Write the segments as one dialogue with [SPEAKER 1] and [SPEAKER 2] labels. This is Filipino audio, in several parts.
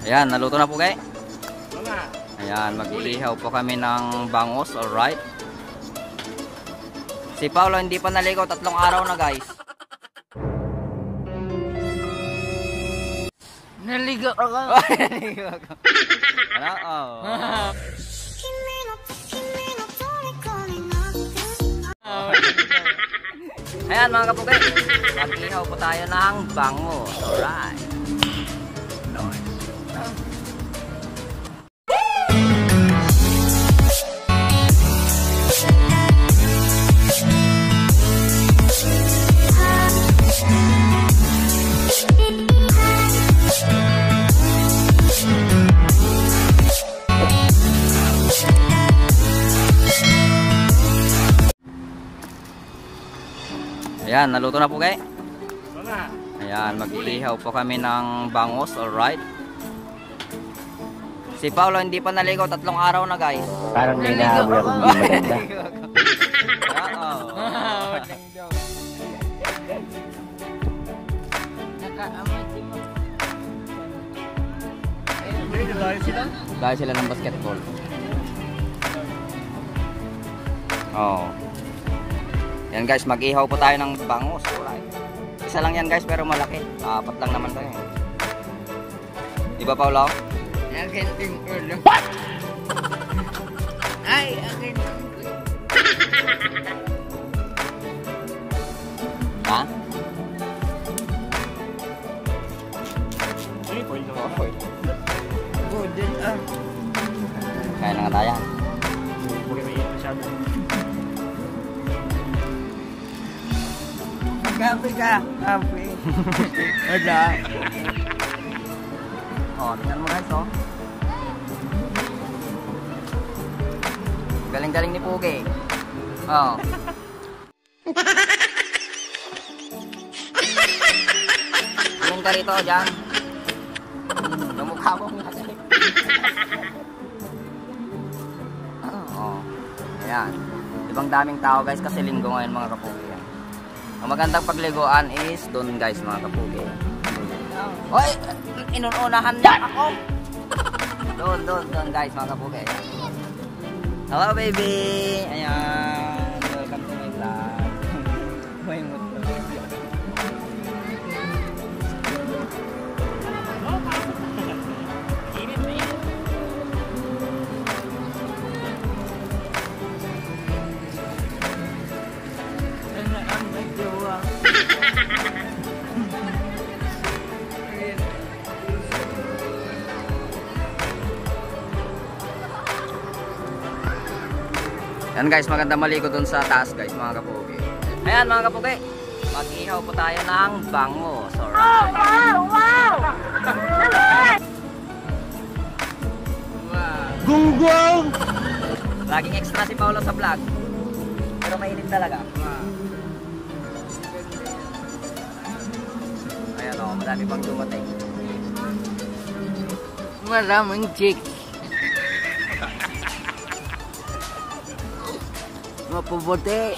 [SPEAKER 1] Ayan, naluto na po kayo. Ayan, mag-iihaw po kami ng bangus, alright. Si Paolo hindi pa naligo, 3 araw na guys.
[SPEAKER 2] Naligo ako.
[SPEAKER 1] Naligo ako. Ano? Oh. Ayan mga kapugay, mag-ihaw po tayo ng bangus, alright. Ayan, naluto na po kayo. Ayan, mag-iihaw po kami ng bangus, alright. Si Paolo hindi pa naligo, 3 araw na guys.
[SPEAKER 3] Parang may nahawi ako maganda.
[SPEAKER 1] Dahil sila ng basketball. Oh. Yan guys, mag-ihaw po tayo ng bangus. Alright. Isa lang yan guys, pero malaki. 4 lang naman tayo. Diba Paolo?
[SPEAKER 2] Akin yung ulo. Ay, akin yung ulo.
[SPEAKER 1] Ha?
[SPEAKER 2] Budin ah.
[SPEAKER 1] Kaya na nga tayo.
[SPEAKER 2] Kape ka. Kape. Wala.
[SPEAKER 1] Oh, tingnan mo guys, oh. Galing-galing ni Pugi. Oh. Tingnan ka rito, dyan. Yung mukha mo galing. Oh. Ayan. Ibang daming tao guys kasi linggo ngayon mga kapugi. Ang magandang pagliguan is doon guys mga kapugi. Hoy! Inuunahan niya ako! Doon guys mga kapugi. Hello baby! Ayan! Welcome to my vlog. May motor. Yan guys, maganda maligo dun sa taas guys mga kapugi. Ayan mga kapugi, mag-ihaw po tayo ng bangus. Alright.
[SPEAKER 2] Wow!
[SPEAKER 1] Gunggong! Laging extra si Paolo sa vlog. Pero mainit talaga. Ayan o, madami pang dumating.
[SPEAKER 2] Maraming chick. Mapubuti.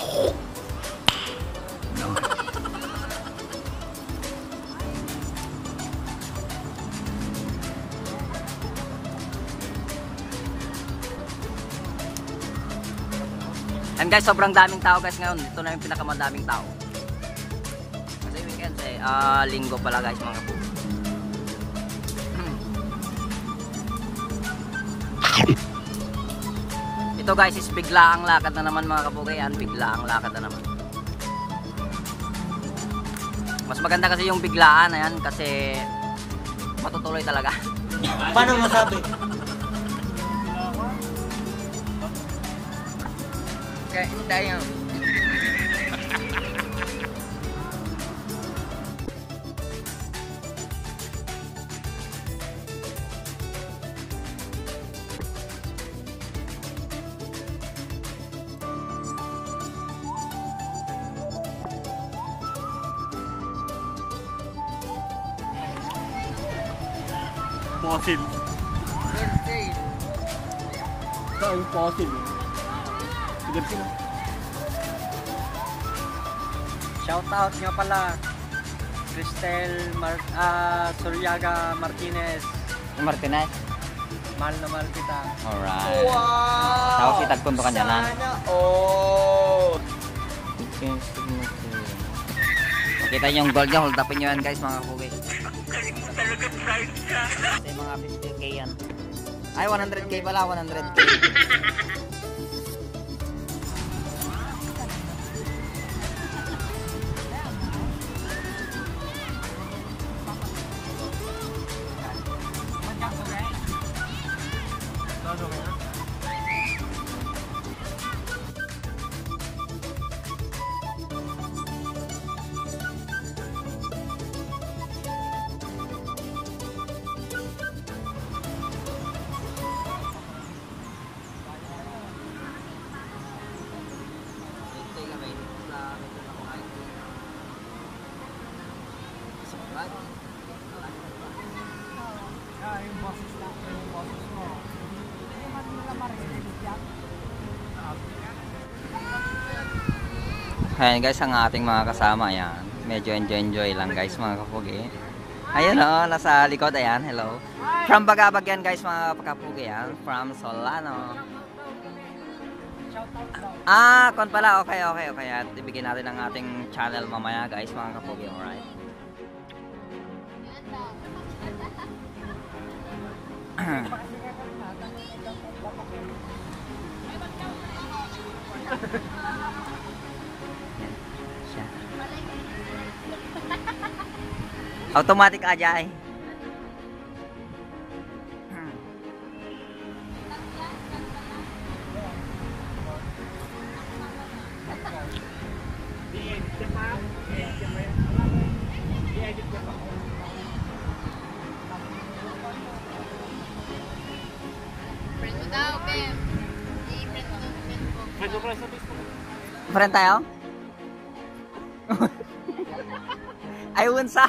[SPEAKER 1] And guys, sobrang daming tao guys ngayon. Ito na yung pinakamadaming tao. Kasi weekend eh, linggo pala guys mga po. Ito guys is bigla ang lakad na naman mga kapugi. Yan, bigla ang lakad na naman. Mas maganda kasi yung biglaan na yan kasi matutuloy talaga.
[SPEAKER 3] Paano masabi?
[SPEAKER 2] Kain tayo.
[SPEAKER 3] Fossil. Saan fossil?
[SPEAKER 1] Shout out nyo pala Cristel Suryaga Martinez, Martinez.
[SPEAKER 3] Mahal na mahal kita.
[SPEAKER 1] Alright.
[SPEAKER 3] Wow!
[SPEAKER 1] Tapos itagpunto ka niya na.
[SPEAKER 3] Sana all!
[SPEAKER 1] Makita niyo yung gold niya. Hold upin nyo yan guys mga kapugi. Kasi mga 50k yan. Ay 100k pala. 100k. Ayan guys, ang ating mga kasama yan. Medyo enjoy lang guys mga kapugi. Ayun o, nasa likod. Ayan, hello. From Bagabag yan guys mga kapugi yan. From Solano. Ah, kon pala. Okay. At ibigin natin ang ating channel mamaya guys mga kapugi. Alright. Automatic aja eh.
[SPEAKER 2] Friend mo daw, Bem. I-friend mo daw, friend ko.
[SPEAKER 1] Friend tayo? Ay, unsa?